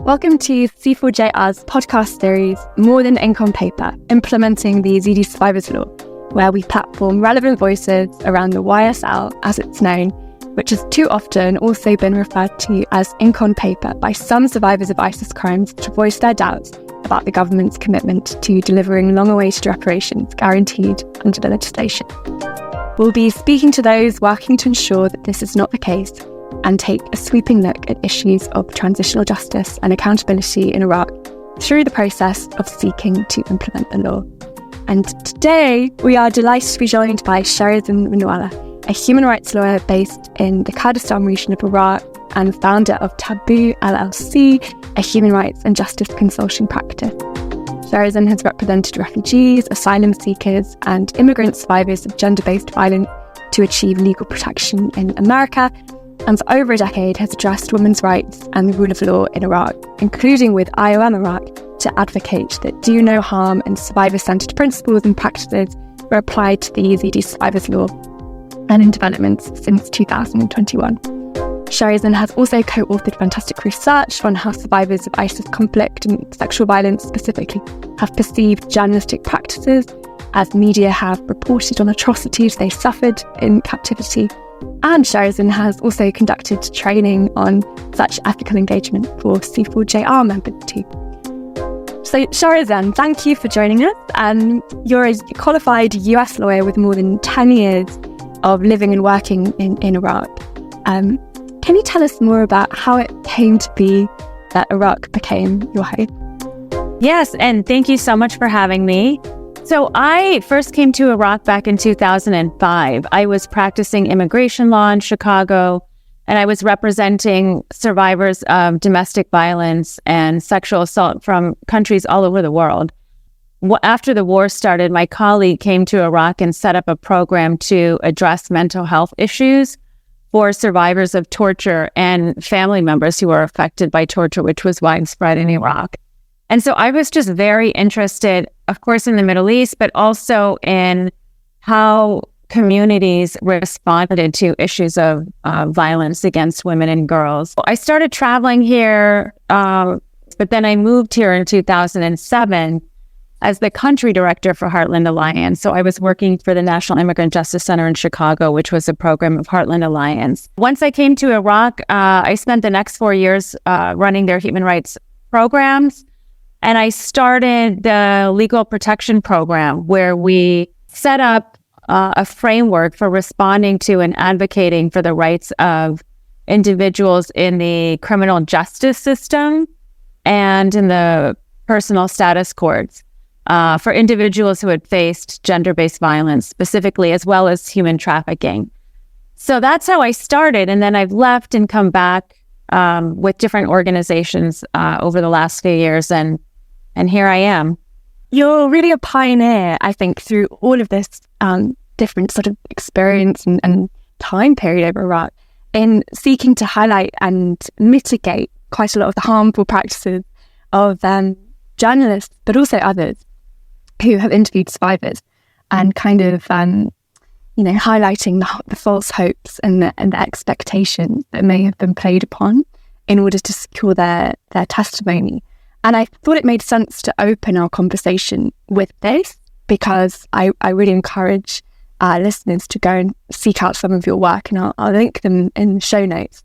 Welcome to C4JR's podcast series, More Than Ink on Paper, implementing the Yazidi Survivors Law, where we platform relevant voices around the YSL, as it's known, which has too often also been referred to as ink on paper by some survivors of ISIS crimes to voice their doubts about the government's commitment to delivering long-awaited reparations guaranteed under the legislation. We'll be speaking to those working to ensure that this is not the case and take a sweeping look at issues of transitional justice and accountability in Iraq through the process of seeking to implement the law. And today, we are delighted to be joined by Sherizaan Minwalla, a human rights lawyer based in the Kurdistan Region of Iraq and founder of Taboo LLC, a human rights and justice consulting practice. Sherizaan has represented refugees, asylum seekers, and immigrant survivors of gender-based violence to achieve legal protection in America, and for over a decade has addressed women's rights and the rule of law in Iraq, including with IOM Iraq, to advocate that do no harm and survivor-centred principles and practices were applied to the Yazidi Survivors Law and in developments since 2021. Sherizaan has also co-authored fantastic research on how survivors of ISIS conflict and sexual violence specifically have perceived journalistic practices, as media have reported on atrocities they suffered in captivity. And Sherizaan has also conducted training on such ethical engagement for C4JR members too. So Sherizaan, thank you for joining us. You're a qualified US lawyer with more than 10 years of living and working in Iraq. Can you tell us more about how it came to be that Iraq became your home? Yes, and thank you so much for having me. So I first came to Iraq back in 2005. I was practicing immigration law in Chicago, and I was representing survivors of domestic violence and sexual assault from countries all over the world. After the war started, my colleague came to Iraq and set up a program to address mental health issues for survivors of torture and family members who were affected by torture, which was widespread in Iraq. And so I was just very interested, of course, in the Middle East, but also in how communities responded to issues of violence against women and girls. I started traveling here, but then I moved here in 2007 as the country director for Heartland Alliance. So I was working for the National Immigrant Justice Center in Chicago, which was a program of Heartland Alliance. Once I came to Iraq, I spent the next 4 years running their human rights programs. And I started the legal protection program where we set up a framework for responding to and advocating for the rights of individuals in the criminal justice system and in the personal status courts for individuals who had faced gender-based violence specifically, as well as human trafficking. So that's how I started. And then I've left and come back with different organizations over the last few years. And here I am. You're really a pioneer, I think, through all of this different sort of experience and time period over Iraq in seeking to highlight and mitigate quite a lot of the harmful practices of journalists, but also others who have interviewed survivors and kind of, highlighting the false hopes and the expectations that may have been played upon in order to secure their testimony. And I thought it made sense to open our conversation with this because I really encourage listeners to go and seek out some of your work, and I'll link them in the show notes,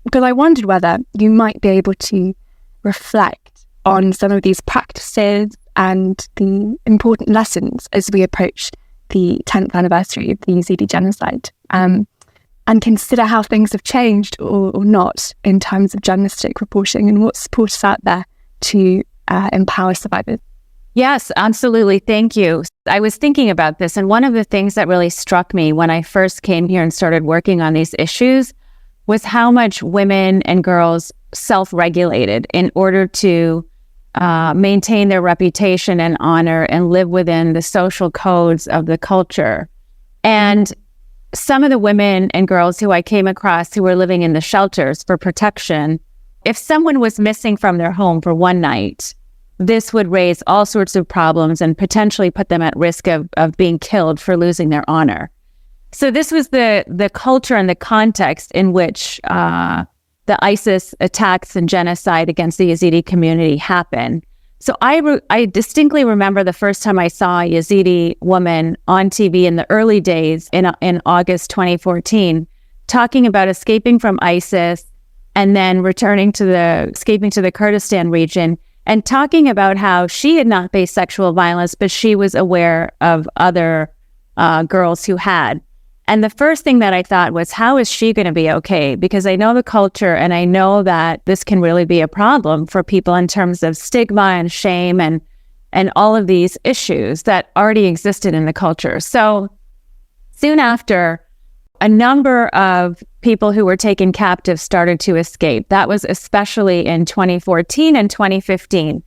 because I wondered whether you might be able to reflect on some of these practices and the important lessons as we approach the 10th anniversary of the Yazidi genocide, and consider how things have changed or not in terms of journalistic reporting and what support is out there to empower survivors. Yes, absolutely. Thank you. I was thinking about this, and one of the things that really struck me when I first came here and started working on these issues was how much women and girls self-regulated in order to maintain their reputation and honor and live within the social codes of the culture. And some of the women and girls who I came across who were living in the shelters for protection, if someone was missing from their home for one night, this would raise all sorts of problems and potentially put them at risk of being killed for losing their honor. So this was the culture and the context in which the ISIS attacks and genocide against the Yazidi community happened. So I distinctly remember the first time I saw a Yazidi woman on TV in the early days in August 2014, talking about escaping from ISIS and then escaping to the Kurdistan region, and talking about how she had not faced sexual violence, but she was aware of other girls who had. And the first thing that I thought was, how is she going to be okay? Because I know the culture, and I know that this can really be a problem for people in terms of stigma and shame and all of these issues that already existed in the culture. So soon after, a number of people who were taken captive started to escape. That was especially in 2014 and 2015.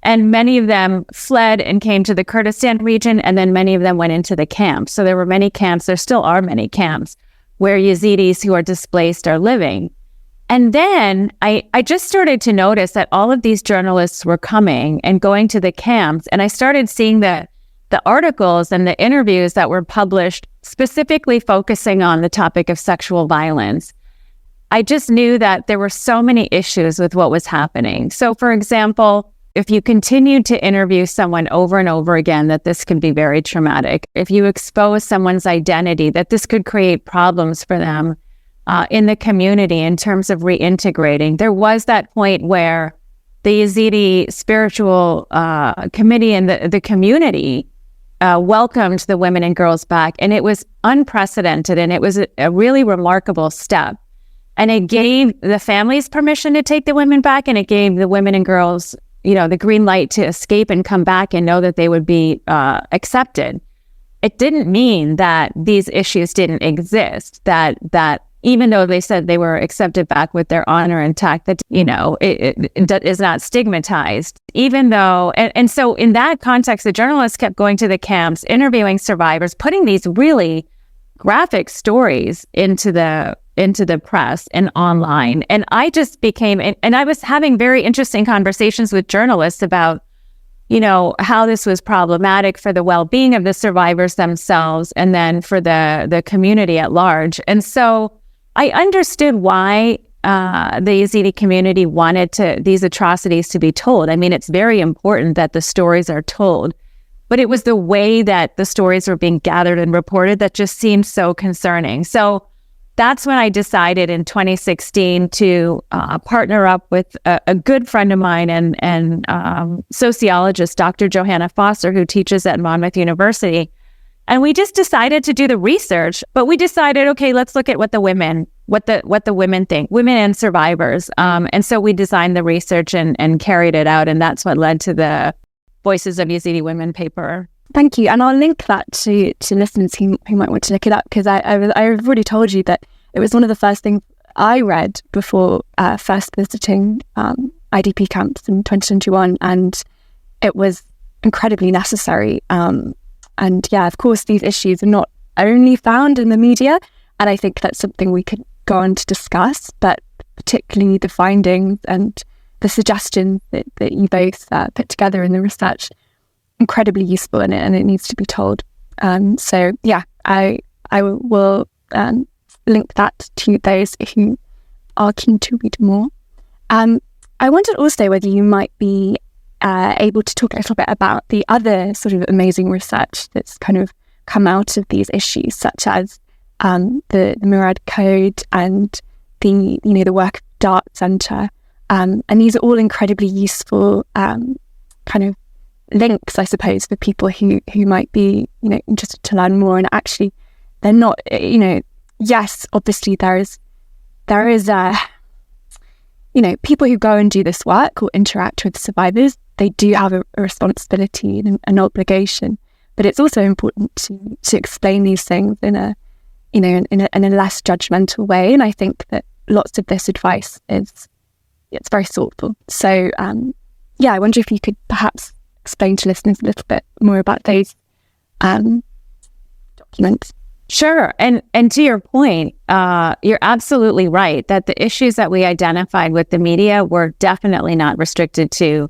And many of them fled and came to the Kurdistan region, and then many of them went into the camps. So there were many camps, there still are many camps, where Yazidis who are displaced are living. And then I just started to notice that all of these journalists were coming and going to the camps, and I started seeing the articles and the interviews that were published specifically focusing on the topic of sexual violence. I just knew that there were so many issues with what was happening. So, for example, if you continue to interview someone over and over again, that this can be very traumatic. If you expose someone's identity, that this could create problems for them in the community in terms of reintegrating. There was that point where the Yazidi spiritual committee and the community welcomed the women and girls back, and it was unprecedented, and it was a really remarkable step. And it gave the families permission to take the women back, and it gave the women and girls the green light to escape and come back and know that they would be accepted. It didn't mean that these issues didn't exist, that even though they said they were accepted back with their honor intact, that, it is not stigmatized, even though, and so in that context, the journalists kept going to the camps, interviewing survivors, putting these really graphic stories into the press and online. And I just became, and I was having very interesting conversations with journalists about, how this was problematic for the well-being of the survivors themselves, and then for the community at large. And so I understood why the Yazidi community wanted these atrocities to be told. I mean, it's very important that the stories are told, but it was the way that the stories were being gathered and reported that just seemed so concerning. So that's when I decided in 2016 to partner up with a good friend of mine and sociologist, Dr. Johanna Foster, who teaches at Monmouth University. And we just decided to do the research, but we decided, okay, let's look at what the women think, women and survivors. And so we designed the research and carried it out. And that's what led to the Voices of Yazidi Women paper. Thank you. And I'll link that to listeners who might want to look it up, because I've already told you that it was one of the first things I read before first visiting IDP camps in 2021. And it was incredibly necessary. And yeah, of course, these issues are not only found in the media, and I think that's something we could go on to discuss, but particularly the findings and the suggestions that you both put together in the research, incredibly useful in it, and it needs to be told. So yeah, I will link that to those who are keen to read more. I wondered also whether you might be able to talk a little bit about the other sort of amazing research that's kind of come out of these issues, such as the Murad Code and the work of Dart Center, and these are all incredibly useful kind of links, I suppose, for people who might be interested to learn more. And actually, they're not yes, obviously there is people who go and do this work or interact with survivors. They do have a responsibility and an obligation, but it's also important to explain these things in a less judgmental way. And I think that lots of this advice it's very thoughtful. So I wonder if you could perhaps explain to listeners a little bit more about those documents. Sure. And to your point, you're absolutely right that the issues that we identified with the media were definitely not restricted to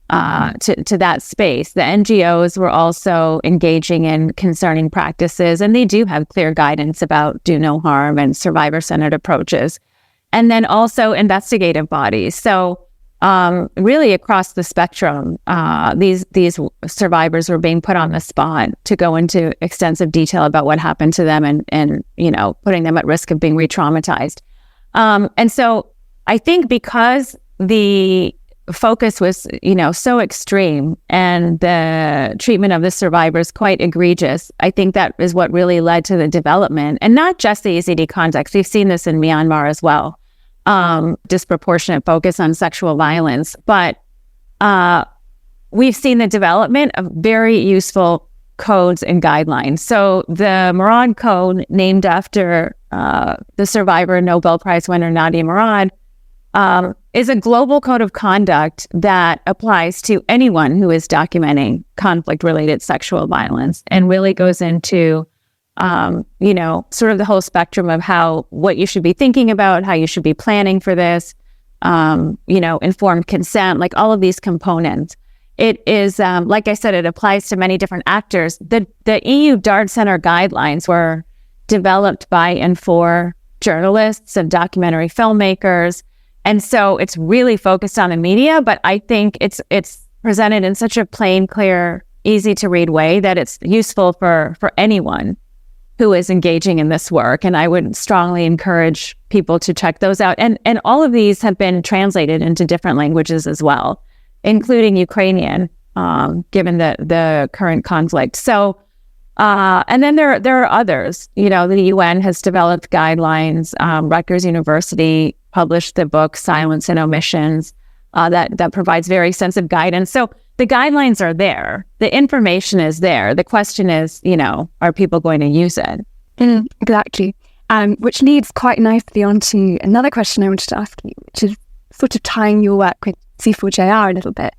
that space. The NGOs were also engaging in concerning practices, and they do have clear guidance about do no harm and survivor-centered approaches. and then also investigative bodies. So really across the spectrum, these survivors were being put on the spot to go into extensive detail about what happened to them and putting them at risk of being re-traumatized. And so I think because the focus was, so extreme and the treatment of the survivors quite egregious, I think that is what really led to the development. And not just the Yazidi context. We've seen this in Myanmar as well. Disproportionate focus on sexual violence. But we've seen the development of very useful codes and guidelines. So the Murad Code, named after the survivor Nobel Prize winner Nadia Murad, is a global code of conduct that applies to anyone who is documenting conflict-related sexual violence, and really goes into, sort of the whole spectrum of what you should be thinking about, how you should be planning for this, informed consent, like all of these components. It is, like I said, it applies to many different actors. The EU DART Center guidelines were developed by and for journalists and documentary filmmakers. And so it's really focused on the media, but I think it's presented in such a plain, clear, easy to read way that it's useful for anyone who is engaging in this work. And I would strongly encourage people to check those out. And all of these have been translated into different languages as well, including Ukrainian, given the current conflict. So, and then there are others. The UN has developed guidelines. Rutgers University published the book Silence and Omissions that provides very extensive guidance. So the guidelines are there. The information is there. The question is, are people going to use it? Exactly. Which leads quite nicely onto another question I wanted to ask you, which is sort of tying your work with C4JR a little bit.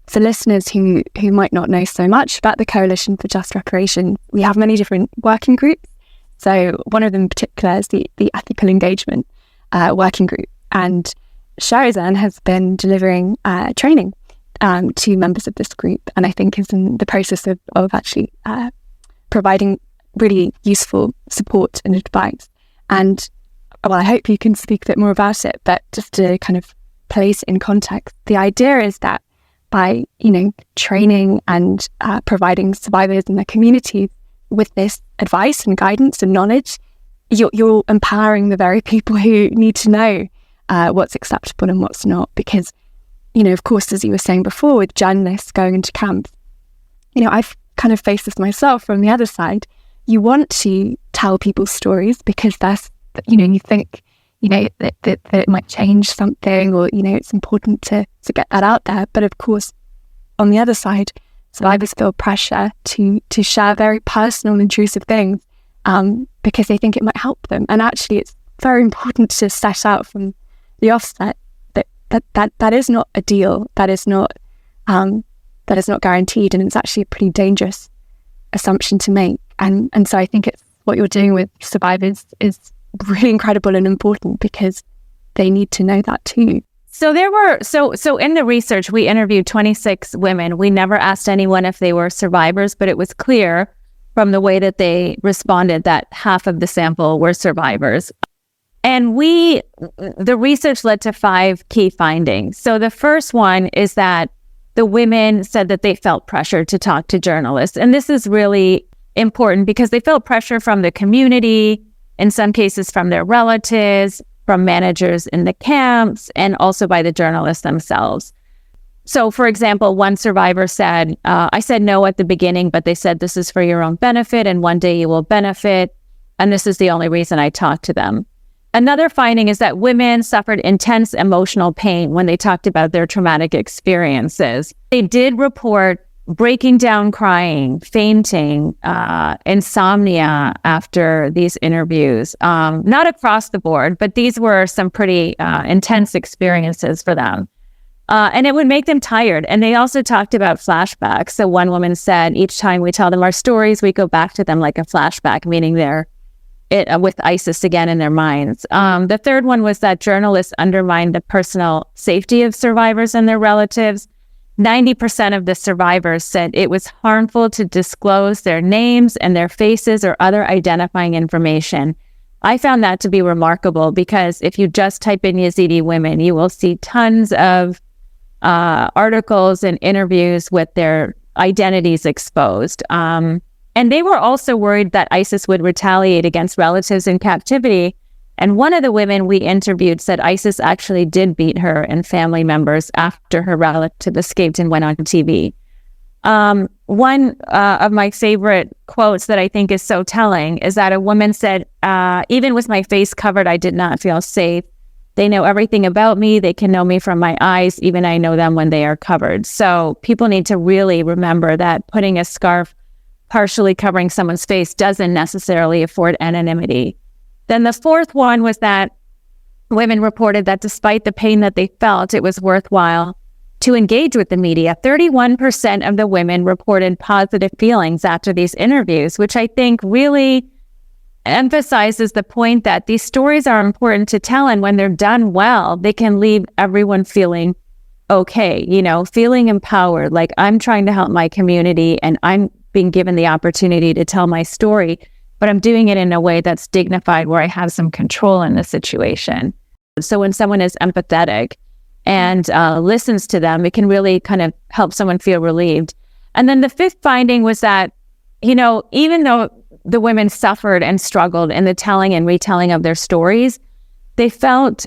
For listeners who might not know so much about the Coalition for Just Reparations, we have many different working groups. So one of them in particular is the Ethical Engagement working group. And Sherizaan has been delivering training to members of this group, and I think is in the process of actually providing really useful support and advice. And I hope you can speak a bit more about it, but just to kind of place in context, the idea is that by, training and providing survivors and their communities with this advice and guidance and knowledge, you're empowering the very people who need to know what's acceptable and what's not. Because, of course, as you were saying before, with journalists going into camps, I've kind of faced this myself from the other side. You want to tell people's stories because that's, you think, that it might change something, or, it's important to get that out there. But of course, on the other side, survivors feel pressure to share very personal, intrusive things because they think it might help them. And actually, it's very important to set out from the offset that is not a deal. That is not guaranteed, and it's actually a pretty dangerous assumption to make. And so I think it's what you're doing with survivors is really incredible and important because they need to know that too. So there were, so in the research, we interviewed 26 women. We never asked anyone if they were survivors, but it was clear from the way that they responded that half of the sample were survivors. And the research led to 5 key findings. So the first one is that the women said that they felt pressure to talk to journalists. And this is really important because they felt pressure from the community, in some cases from their relatives, from managers in the camps, and also by the journalists themselves. So, for example, one survivor said, I said no at the beginning, but they said this is for your own benefit and one day you will benefit. And this is the only reason I talked to them. Another finding is that women suffered intense emotional pain when they talked about their traumatic experiences. They did report breaking down crying, fainting, insomnia after these interviews. Not across the board, but these were some pretty intense experiences for them. And it would make them tired. And they also talked about flashbacks. So one woman said, each time we tell them our stories, we go back to them like a flashback, meaning they're with ISIS again in their minds. The third one was that journalists undermined the personal safety of survivors and their relatives. 90% of the survivors said it was harmful to disclose their names and their faces or other identifying information I found that to be remarkable, because if you just type in Yazidi women, you will see tons of articles and interviews with their identities exposed. And they were also worried that ISIS would retaliate against relatives in captivity. And one of the women we interviewed said ISIS actually did beat her and family members after her relative escaped and went on TV. One of my favorite quotes that I think is so telling is that a woman said, even with my face covered, I did not feel safe. They know everything about me. They can know me from my eyes. Even I know them when they are covered. So people need to really remember that putting a scarf partially covering someone's face doesn't necessarily afford anonymity. Then the fourth one was that women reported that despite the pain that they felt, it was worthwhile to engage with the media. 31% of the women reported positive feelings after these interviews, which I think really emphasizes the point that these stories are important to tell, and when they're done well, they can leave everyone feeling okay, feeling empowered, like I'm trying to help my community and I'm being given the opportunity to tell my story, but I'm doing it in a way that's dignified, where I have some control in the situation. So when someone is empathetic and listens to them, it can really kind of help someone feel relieved. And then the fifth finding was that, even though the women suffered and struggled in the telling and retelling of their stories, they felt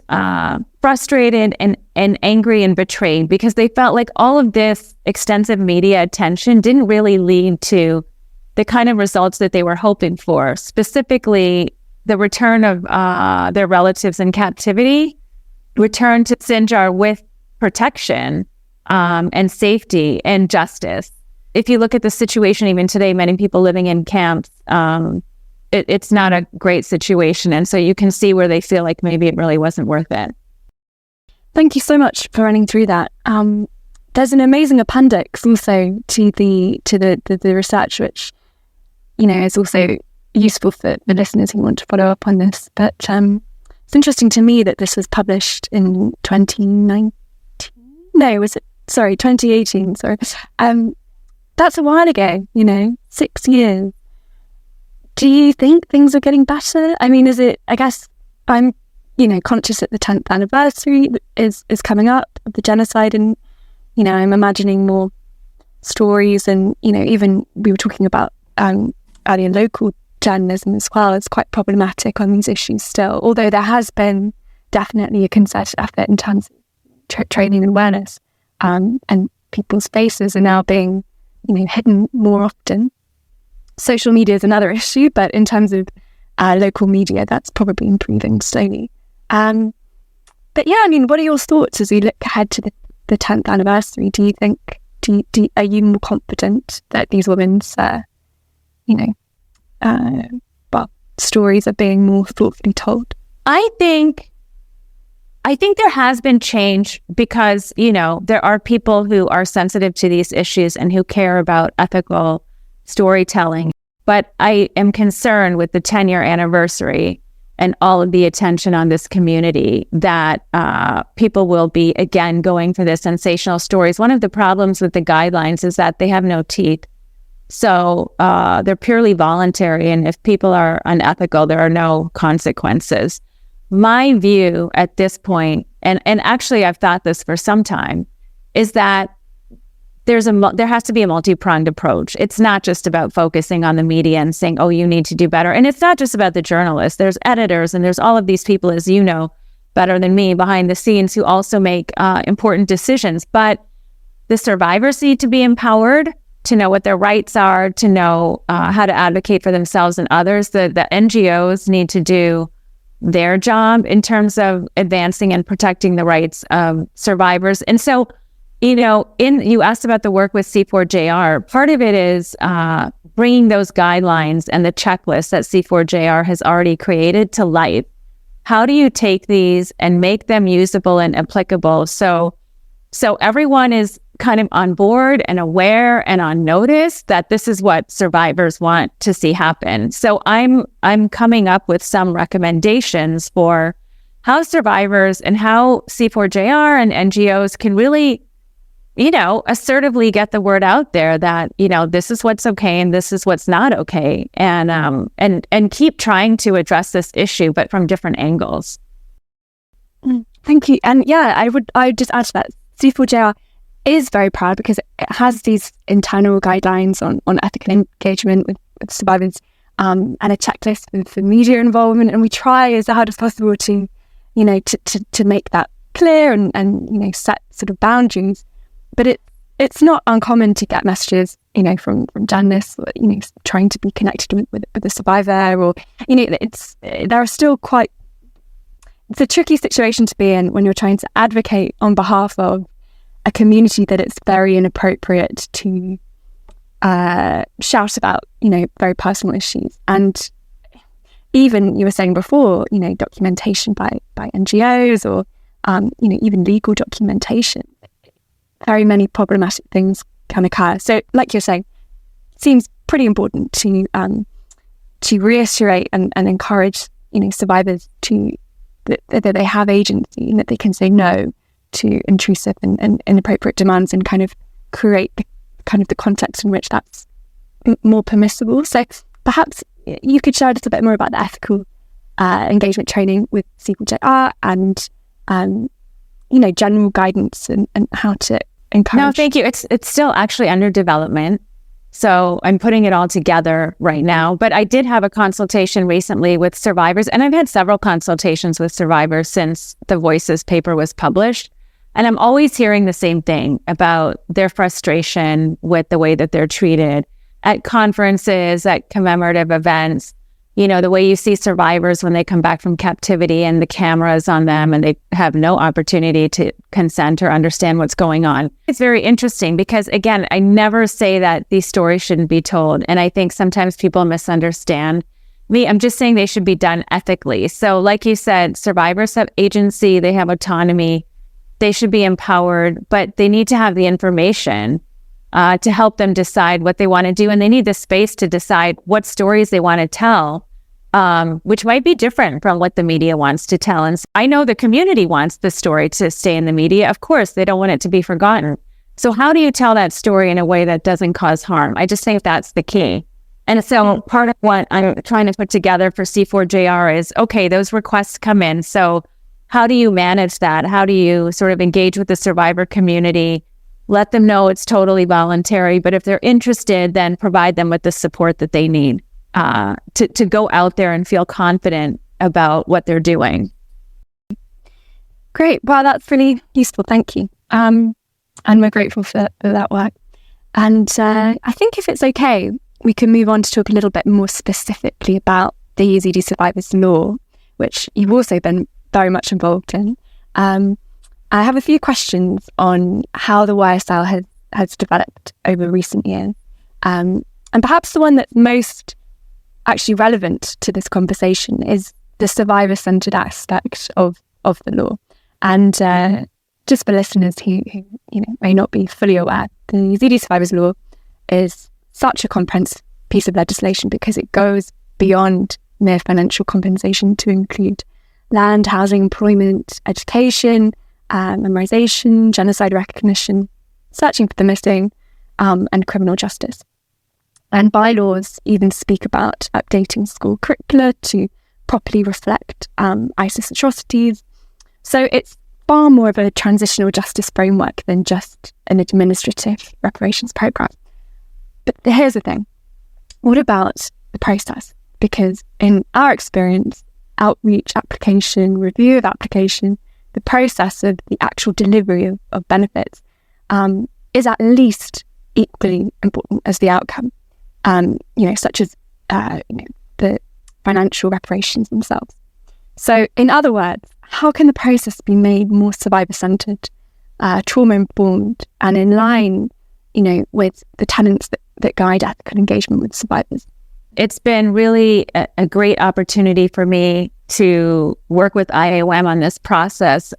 frustrated and angry and betrayed, because they felt like all of this extensive media attention didn't really lead to the kind of results that they were hoping for, specifically the return of their relatives in captivity, return to Sinjar with protection and safety and justice. If you look at the situation even today, many people living in camps, it's not a great situation. And so you can see where they feel like maybe it really wasn't worth it. Thank you so much for running through that. There's an amazing appendix also to the research, which, is also useful for the listeners who want to follow up on this. But it's interesting to me that this was published in 2019. No, 2018. Sorry. That's a while ago, 6 years. Do you think things are getting better? I mean, I guess I'm, conscious that the 10th anniversary is coming up of the genocide, and, I'm imagining more stories, and, even we were talking about earlier local journalism as well. It's quite problematic on these issues still, although there has been definitely a concerted effort in terms of training and awareness, and people's faces are now being hidden more often. Social media is another issue, but in terms of local media, that's probably improving slowly. But yeah, I mean, what are your thoughts as we look ahead to the 10th anniversary? Do you think, are you more confident that these women's, stories are being more thoughtfully told? I think there has been change, because, there are people who are sensitive to these issues and who care about ethical storytelling. But I am concerned with the 10-year anniversary and all of the attention on this community that people will be, again, going for the sensational stories. One of the problems with the guidelines is that they have no teeth. So they're purely voluntary. And if people are unethical, there are no consequences. My view at this point, and actually I've thought this for some time, is that there has to be a multi-pronged approach. It's not just about focusing on the media and saying, oh, you need to do better. And it's not just about the journalists. There's editors, and there's all of these people, as you know better than me, behind the scenes, who also make important decisions. But the survivors need to be empowered to know what their rights are, to know how to advocate for themselves and others. The NGOs need to do their job in terms of advancing and protecting the rights of survivors. And so, you asked about the work with C4JR. Part of it is bringing those guidelines and the checklist that C4JR has already created to life. How do you take these and make them usable and applicable so everyone is kind of on board and aware and on notice that this is what survivors want to see happen? So I'm coming up with some recommendations for how survivors and how C4JR and NGOs can really assertively get the word out there that, this is what's okay and this is what's not okay. And keep trying to address this issue, but from different angles. Thank you. And yeah, I would just add to that, C4JR is very proud because it has these internal guidelines on ethical engagement with survivors, and a checklist for media involvement. And we try as hard as possible to, to make that clear and set sort of boundaries. But it's not uncommon to get messages, from journalists, trying to be connected with the survivor, or, it's a tricky situation to be in when you're trying to advocate on behalf of a community that it's very inappropriate to shout about, very personal issues. And even you were saying before, documentation by NGOs or, even legal documentation, very many problematic things can occur. So like you're saying, it seems pretty important to reiterate and encourage, survivors that they have agency and that they can say no to intrusive and inappropriate demands and kind of create the context in which that's more permissible. So perhaps you could share a little bit more about the ethical engagement training with C4JR and general guidance and how to encourage. No, thank you. It's still actually under development. So I'm putting it all together right now. But I did have a consultation recently with survivors, and I've had several consultations with survivors since the Voices paper was published. And I'm always hearing the same thing about their frustration with the way that they're treated at conferences, at commemorative events. The way you see survivors when they come back from captivity and the cameras on them and they have no opportunity to consent or understand what's going on. It's very interesting because, again, I never say that these stories shouldn't be told. And I think sometimes people misunderstand me. I'm just saying they should be done ethically. So like you said, survivors have agency, they have autonomy, they should be empowered, but they need to have the information to help them decide what they want to do. And they need the space to decide what stories they want to tell, which might be different from what the media wants to tell. And I know the community wants the story to stay in the media. Of course, they don't want it to be forgotten. So how do you tell that story in a way that doesn't cause harm? I just think that's the key. And so part of what I'm trying to put together for C4JR is, okay, those requests come in. So how do you manage that? How do you sort of engage with the survivor community? Let them know it's totally voluntary, but if they're interested, then provide them with the support that they need to go out there and feel confident about what they're doing. Great. Well, that's really useful. Thank you. And we're grateful for that work. And I think if it's okay, we can move on to talk a little bit more specifically about the Yazidi Survivors Law, which you've also been very much involved in. I have a few questions on how the YSL has developed over recent years. And perhaps the one that's most actually relevant to this conversation is the survivor-centered aspect of the law. And just for listeners who may not be fully aware, the Yazidi Survivors Law is such a comprehensive piece of legislation because it goes beyond mere financial compensation to include land, housing, employment, education, memorization, genocide recognition, searching for the missing, and criminal justice. And bylaws even speak about updating school curricula to properly reflect ISIS atrocities. So it's far more of a transitional justice framework than just an administrative reparations program. But here's the thing. What about the process? Because in our experience, outreach, application, review of application, the process of the actual delivery of benefits is at least equally important as the outcome, such as the financial reparations themselves. So in other words, how can the process be made more survivor-centered, trauma-informed, and in line, with the tenets that guide ethical engagement with survivors? It's been really a great opportunity for me to work with IOM on this process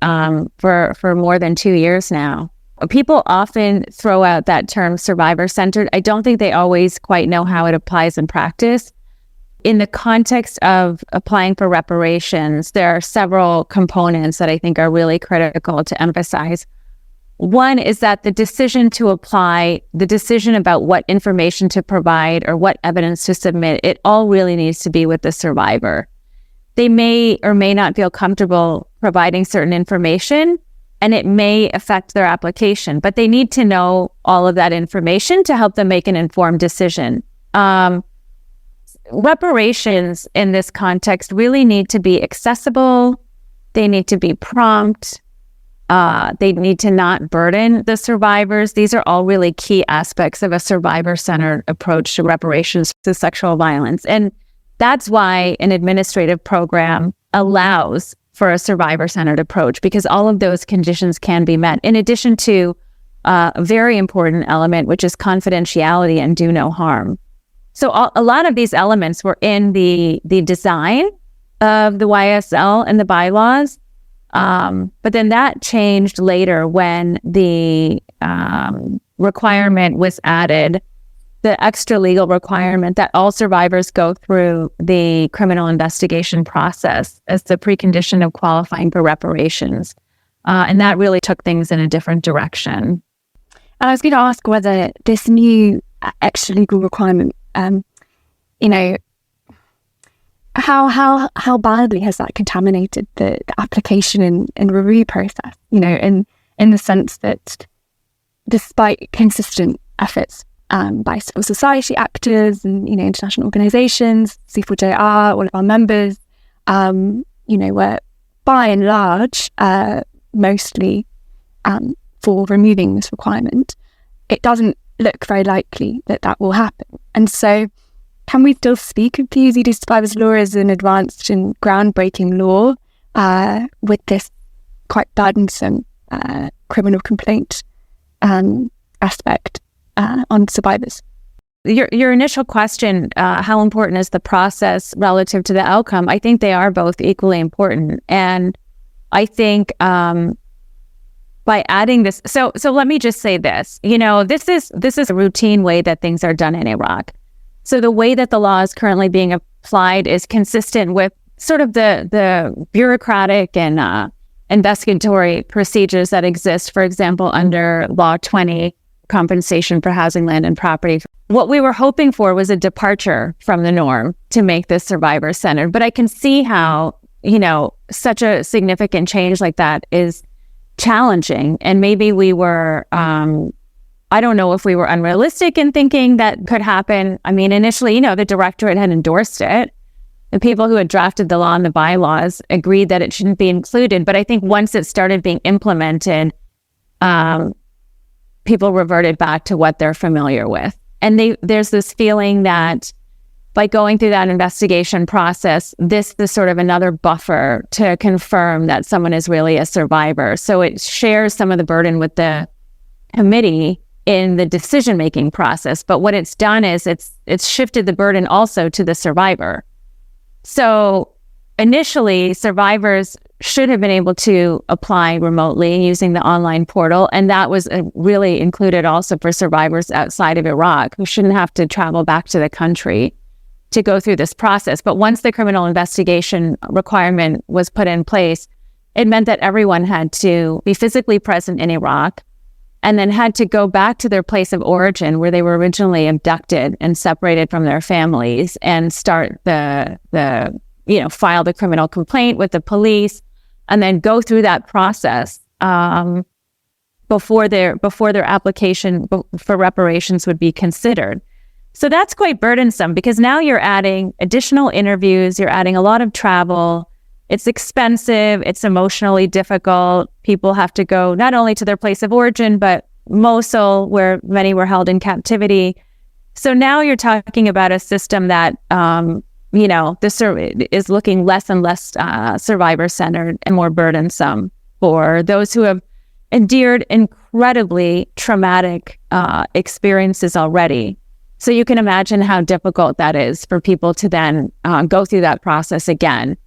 for more than 2 years now. People often throw out that term survivor-centered. I don't think they always quite know how it applies in practice. In the context of applying for reparations, there are several components that I think are really critical to emphasize. One is that the decision to apply, the decision about what information to provide or what evidence to submit, it all really needs to be with the survivor. They may or may not feel comfortable providing certain information, and it may affect their application, but they need to know all of that information to help them make an informed decision. Reparations in this context really need to be accessible. They need to be prompt. They need to not burden the survivors. These are all really key aspects of a survivor-centered approach to reparations to sexual violence. And that's why an administrative program allows for a survivor-centered approach, because all of those conditions can be met, in addition to a very important element, which is confidentiality and do no harm. So a lot of these elements were in the design of the YSL and the bylaws, but then that changed later when the requirement was added, the extra legal requirement that all survivors go through the criminal investigation process as the precondition of qualifying for reparations. And that really took things in a different direction. And I was going to ask whether this new extra legal requirement, how badly has that contaminated the application and review process, in the sense that despite consistent efforts by civil society actors and, international organizations, C4JR, all of our members, were by and large mostly for removing this requirement, it doesn't look very likely that that will happen. And so can we still speak of the Yazidi Survivors Law as an advanced and groundbreaking law with this quite burdensome criminal complaint aspect on survivors? Your initial question, how important is the process relative to the outcome? I think they are both equally important. And I think by adding this, so let me just say this, this is a routine way that things are done in Iraq. So the way that the law is currently being applied is consistent with sort of the bureaucratic and investigatory procedures that exist, for example, under Law 20, compensation for housing, land, and property. What we were hoping for was a departure from the norm to make this survivor-centered. But I can see how, such a significant change like that is challenging. And maybe we were, I don't know if we were unrealistic in thinking that could happen. I mean, initially, the directorate had endorsed it. The people who had drafted the law and the bylaws agreed that it shouldn't be included. But I think once it started being implemented, people reverted back to what they're familiar with. And there's this feeling that by going through that investigation process, this is sort of another buffer to confirm that someone is really a survivor. So it shares some of the burden with the committee in the decision-making process. But what it's done is it's shifted the burden also to the survivor. So initially, survivors should have been able to apply remotely using the online portal. And that was really included also for survivors outside of Iraq who shouldn't have to travel back to the country to go through this process. But once the criminal investigation requirement was put in place, it meant that everyone had to be physically present in Iraq and then had to go back to their place of origin where they were originally abducted and separated from their families and start file the criminal complaint with the police, and then go through that process before their application for reparations would be considered. So that's quite burdensome because now you're adding additional interviews, you're adding a lot of travel. It's expensive, it's emotionally difficult. People have to go not only to their place of origin, but Mosul, where many were held in captivity. So now you're talking about a system that this is looking less and less survivor-centered and more burdensome for those who have endured incredibly traumatic experiences already. So you can imagine how difficult that is for people to then go through that process again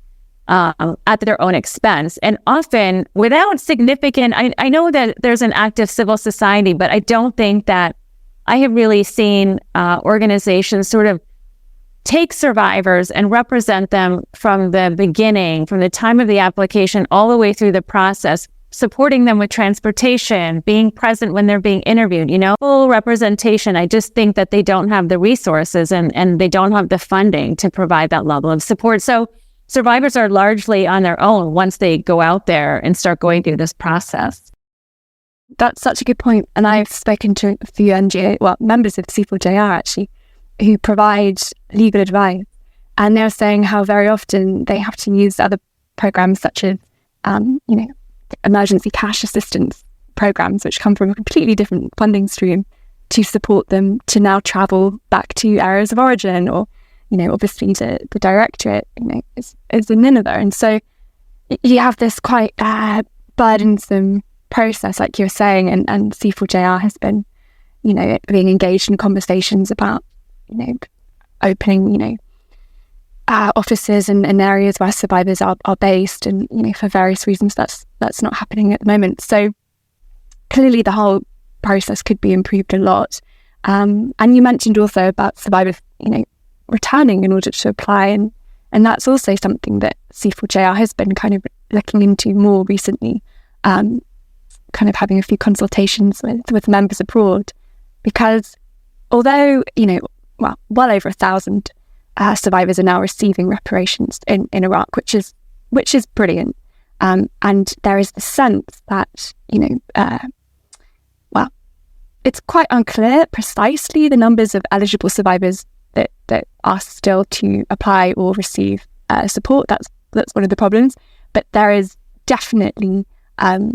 at their own expense. And often without significant, I know that there's an active civil society, but I don't think that I have really seen organizations sort of take survivors and represent them from the beginning, from the time of the application all the way through the process supporting them with transportation, being present when they're being interviewed, full representation. I just think that they don't have the resources and they don't have the funding to provide that level of support. So survivors are largely on their own once they go out there and start going through this process. That's such a good point. And I've spoken to a few members of C4JR actually, who provide legal advice. And they're saying how very often they have to use other programs such as, emergency cash assistance programs, which come from a completely different funding stream, to support them to now travel back to areas of origin, or, obviously the directorate, is in Nineveh. And so you have this quite burdensome process, like you're saying, and C4JR has been, being engaged in conversations about, opening, offices in areas where survivors are based, and for various reasons that's not happening at the moment. So clearly the whole process could be improved a lot. And you mentioned also about survivors returning in order to apply, and that's also something that C4JR has been kind of looking into more recently, kind of having a few consultations with members abroad, because although well over 1,000 survivors are now receiving reparations in Iraq, which is brilliant. And there is the sense that, it's quite unclear precisely the numbers of eligible survivors that are still to apply or receive support. That's one of the problems. But there is definitely, there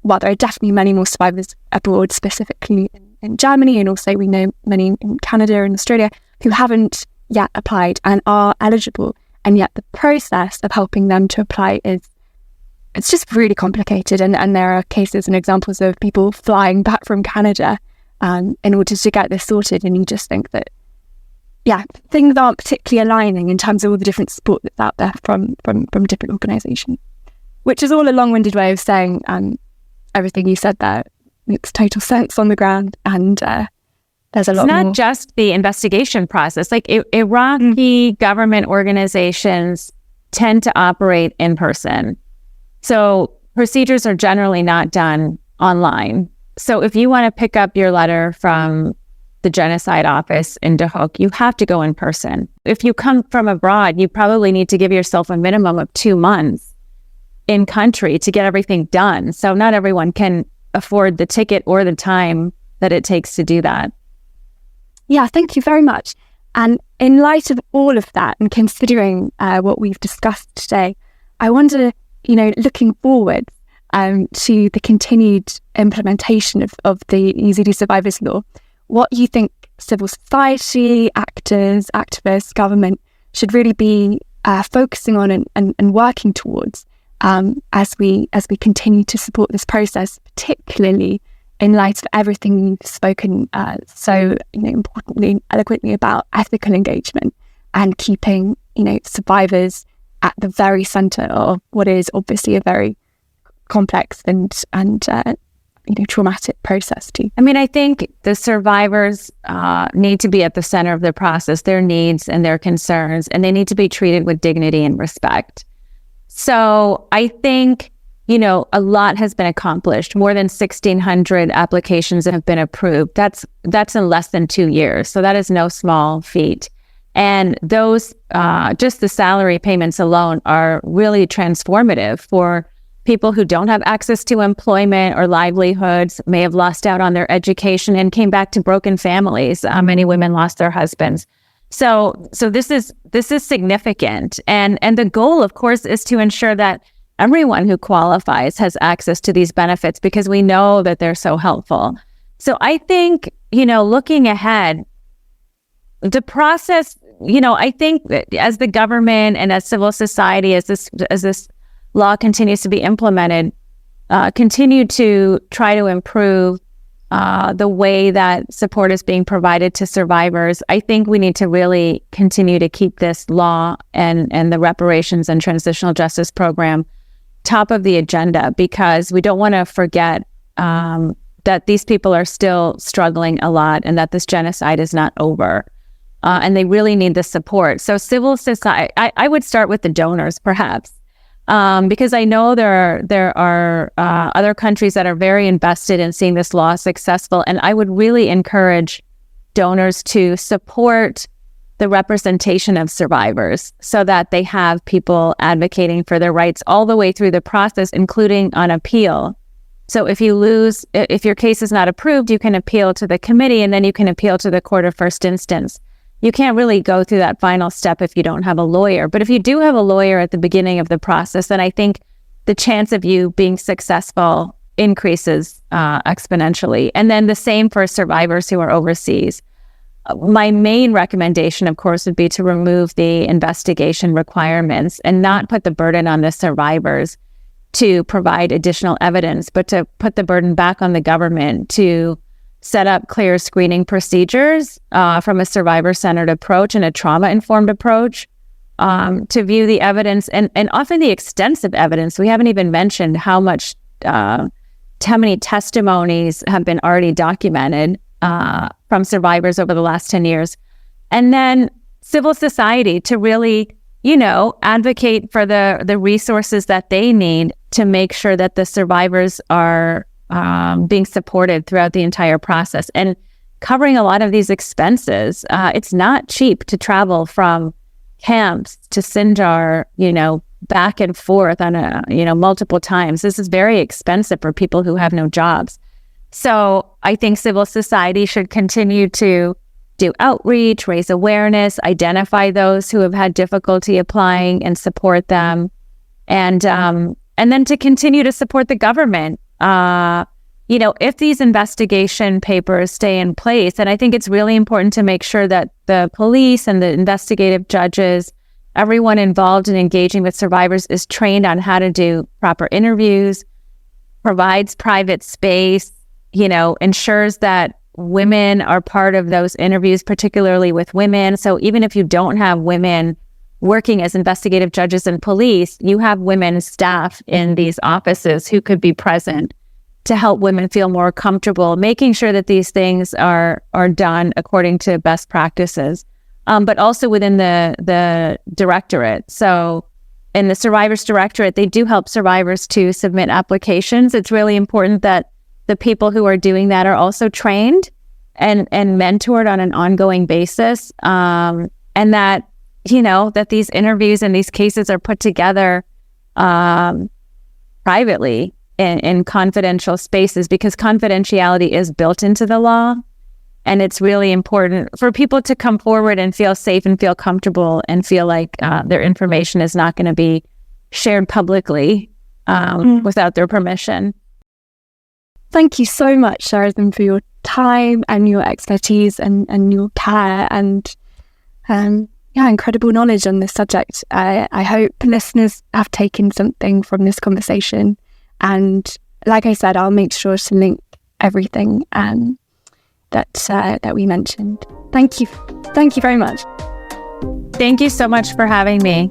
are definitely many more survivors abroad, specifically in Germany, and also we know many in Canada and Australia who haven't yet applied and are eligible, and yet the process of helping them to apply it's just really complicated, and there are cases and examples of people flying back from Canada in order to get this sorted, and you just think that things aren't particularly aligning in terms of all the different support that's out there from different organisations, which is all a long-winded way of saying everything you said there makes total sense on the ground, and there's a lot more. It's not just the investigation process. Like Iraqi government organizations tend to operate in person. So procedures are generally not done online. So if you want to pick up your letter from the genocide office in Duhok, you have to go in person. If you come from abroad, you probably need to give yourself a minimum of 2 months in country to get everything done. So not everyone can afford the ticket or the time that it takes to do that. Yeah, thank you very much. And in light of all of that, and considering what we've discussed today, I wonder, looking forward to the continued implementation of the Yazidi Survivors Law, what you think civil society, actors, activists, government should really be focusing on and working towards as we continue to support this process, particularly in light of everything you've spoken so importantly, eloquently about ethical engagement and keeping survivors at the very centre of what is obviously a very complex and traumatic process too. I mean, I think the survivors need to be at the center of the process, their needs and their concerns, and they need to be treated with dignity and respect. So I think, a lot has been accomplished. More than 1,600 applications have been approved. That's in less than 2 years. So that is no small feat. And those, just the salary payments alone are really transformative for people who don't have access to employment or livelihoods, may have lost out on their education and came back to broken families. Many women lost their husbands. So this is significant. And the goal, of course, is to ensure that everyone who qualifies has access to these benefits, because we know that they're so helpful. So I think, looking ahead, the process, I think that as the government and as civil society, as this law continues to be implemented, continue to try to improve the way that support is being provided to survivors. I think we need to really continue to keep this law and the reparations and transitional justice program top of the agenda, because we don't want to forget that these people are still struggling a lot and that this genocide is not over. And they really need the support. So civil society, I would start with the donors, perhaps. because I know there are other countries that are very invested in seeing this law successful. And I would really encourage donors to support the representation of survivors so that they have people advocating for their rights all the way through the process, including on appeal. So if your case is not approved, you can appeal to the committee, and then you can appeal to the court of first instance. You can't really go through that final step if you don't have a lawyer. But if you do have a lawyer at the beginning of the process, then I think the chance of you being successful increases exponentially. And then the same for survivors who are overseas. My main recommendation, of course, would be to remove the investigation requirements and not put the burden on the survivors to provide additional evidence, but to put the burden back on the government to set up clear screening procedures from a survivor-centered approach and a trauma-informed approach to view the evidence and often the extensive evidence. We haven't even mentioned how many testimonies have been already documented from survivors over the last 10 years. And then civil society to really, advocate for the resources that they need to make sure that the survivors are being supported throughout the entire process and covering a lot of these expenses. It's not cheap to travel from camps to Sinjar, back and forth on multiple times. This is very expensive for people who have no jobs. So I think civil society should continue to do outreach, raise awareness, identify those who have had difficulty applying and support them. And then to continue to support the government. If these investigation papers stay in place, and I think it's really important to make sure that the police and the investigative judges, everyone involved in engaging with survivors is trained on how to do proper interviews, provides private space, ensures that women are part of those interviews, particularly with women. So even if you don't have women working as investigative judges and police, you have women staff in these offices who could be present to help women feel more comfortable, making sure that these things are done according to best practices, but also within the directorate. So in the Survivors Directorate, they do help survivors to submit applications. It's really important that the people who are doing that are also trained and mentored on an ongoing basis, and that that these interviews and these cases are put together privately in confidential spaces, because confidentiality is built into the law. And it's really important for people to come forward and feel safe and feel comfortable and feel like their information is not going to be shared publicly without their permission. Thank you so much, Sherizaan, for your time and your expertise and your care and incredible knowledge on this subject. I hope listeners have taken something from this conversation. And like I said, I'll make sure to link everything that we mentioned. Thank you. Thank you very much. Thank you so much for having me.